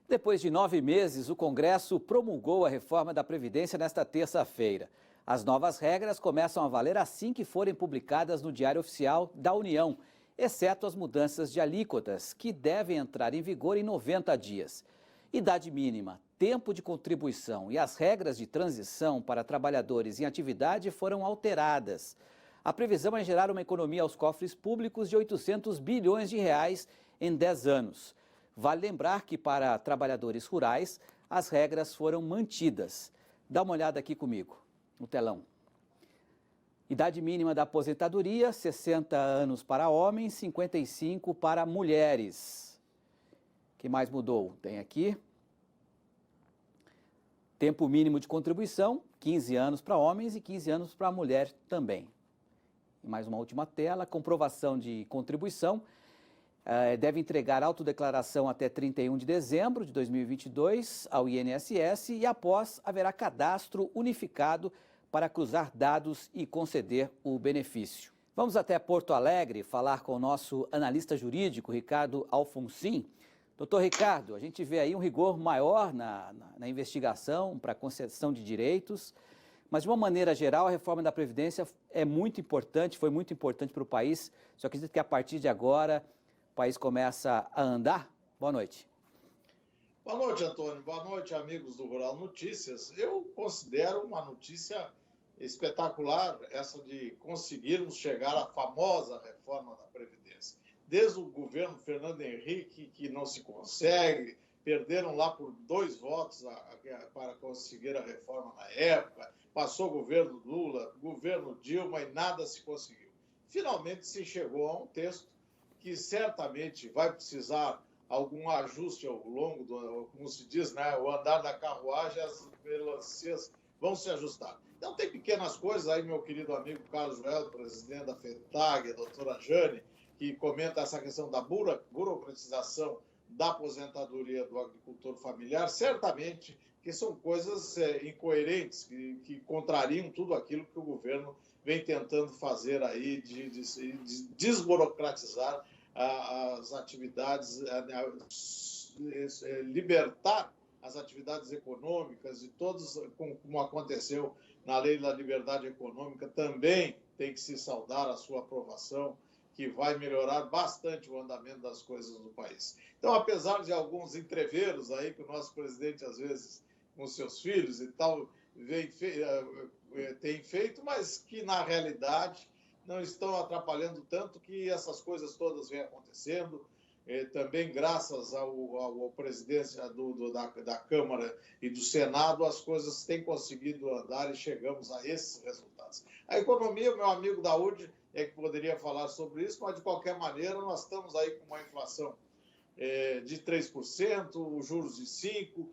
Depois de 9 meses, o Congresso promulgou a reforma da Previdência nesta terça-feira. As novas regras começam a valer assim que forem publicadas no Diário Oficial da União, exceto as mudanças de alíquotas, que devem entrar em vigor em 90 dias. Idade mínima, tempo de contribuição e as regras de transição para trabalhadores em atividade foram alteradas. A previsão é gerar uma economia aos cofres públicos de 800 bilhões de reais em 10 anos. Vale lembrar que para trabalhadores rurais, as regras foram mantidas. Dá uma olhada aqui comigo, no telão. Idade mínima da aposentadoria, 60 anos para homens, 55 para mulheres. O que mais mudou? Tem aqui. Tempo mínimo de contribuição, 15 anos para homens e 15 anos para mulher também. E mais uma última tela, comprovação de contribuição. Deve entregar autodeclaração até 31 de dezembro de 2022 ao INSS e após haverá cadastro unificado para cruzar dados e conceder o benefício. Vamos até Porto Alegre falar com o nosso analista jurídico, Ricardo Alfonsin. Doutor Ricardo, a gente vê aí um rigor maior na investigação para concessão de direitos, mas de uma maneira geral a reforma da Previdência é muito importante, foi muito importante para o país. Só acredito que a partir de agora o país começa a andar? Boa noite. Boa noite, Antônio. Boa noite, amigos do Rural Notícias. Eu considero uma notícia espetacular essa de conseguirmos chegar à famosa reforma da Previdência. Desde o governo Fernando Henrique, que não se consegue, perderam lá por 2 votos para conseguir a reforma na época, passou o governo Lula, governo Dilma e nada se conseguiu. Finalmente se chegou a um texto que certamente vai precisar algum ajuste ao longo do, como se diz, né, o andar da carruagem, as melancias vão se ajustar. Então tem pequenas coisas aí, meu querido amigo Carlos Joel, presidente da FETAG, a doutora Jane, que comenta essa questão da burocratização da aposentadoria do agricultor familiar, certamente que são coisas incoerentes, que contrariam tudo aquilo que o governo vem tentando fazer aí de desburocratizar as atividades, libertar as atividades econômicas e todos, como aconteceu na Lei da Liberdade Econômica, também tem que se saudar a sua aprovação, que vai melhorar bastante o andamento das coisas no país. Então, apesar de alguns entreveros aí que o nosso presidente, às vezes, com seus filhos e tal, tem feito, mas que, na realidade, não estão atrapalhando tanto que essas coisas todas vêm acontecendo. Também, graças ao presidência da Câmara e do Senado, as coisas têm conseguido andar e chegamos a esses resultados. A economia, meu amigo Daúde, é que poderia falar sobre isso, mas, de qualquer maneira, nós estamos aí com uma inflação de 3%, os juros de 5%,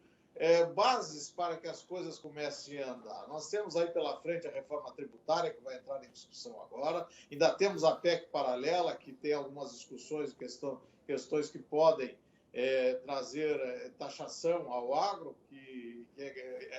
bases para que as coisas comecem a andar. Nós temos aí pela frente a reforma tributária, que vai entrar em discussão agora, ainda temos a PEC paralela, que tem algumas discussões, questões que podem trazer taxação ao agro, que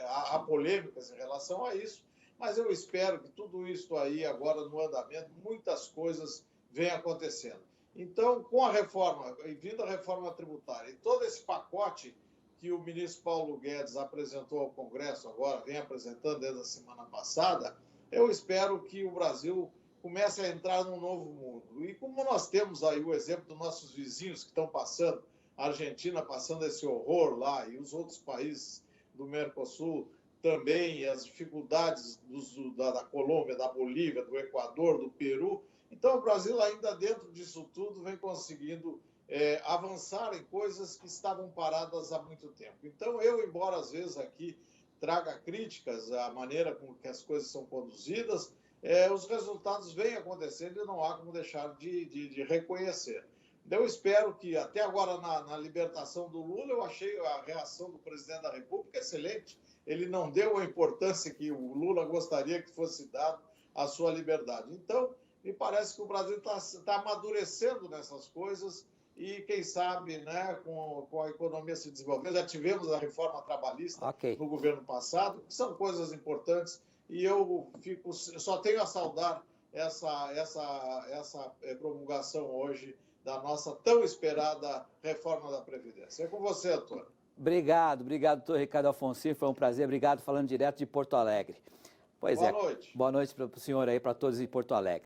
há polêmicas em relação a isso, mas eu espero que tudo isso aí agora no andamento, muitas coisas vêm acontecendo. Então, com a reforma, e vindo a reforma tributária, e todo esse pacote que o ministro Paulo Guedes apresentou ao Congresso agora, vem apresentando desde a semana passada, eu espero que o Brasil comece a entrar num novo mundo. E como nós temos aí o exemplo dos nossos vizinhos que estão passando, a Argentina passando esse horror lá, e os outros países do Mercosul também, e as dificuldades da Colômbia, da Bolívia, do Equador, do Peru. Então, o Brasil, ainda dentro disso tudo, vem conseguindo avançar em coisas que estavam paradas há muito tempo. Então, eu, embora às vezes aqui traga críticas à maneira com que as coisas são conduzidas, os resultados vêm acontecendo e não há como deixar de reconhecer. Eu espero que, até agora, na libertação do Lula, eu achei a reação do presidente da República excelente. Ele não deu a importância que o Lula gostaria que fosse dado à sua liberdade. Então, me parece que o Brasil está amadurecendo nessas coisas e, quem sabe, né, com a economia se desenvolvendo. Já tivemos a reforma trabalhista no governo passado, que são coisas importantes, e eu só tenho a saudar essa promulgação hoje da nossa tão esperada reforma da Previdência. É com você, Antônio. Obrigado, doutor Ricardo Alfonsi, foi um prazer, obrigado, falando direto de Porto Alegre. Pois Boa noite. Boa noite para o senhor aí, para todos em Porto Alegre.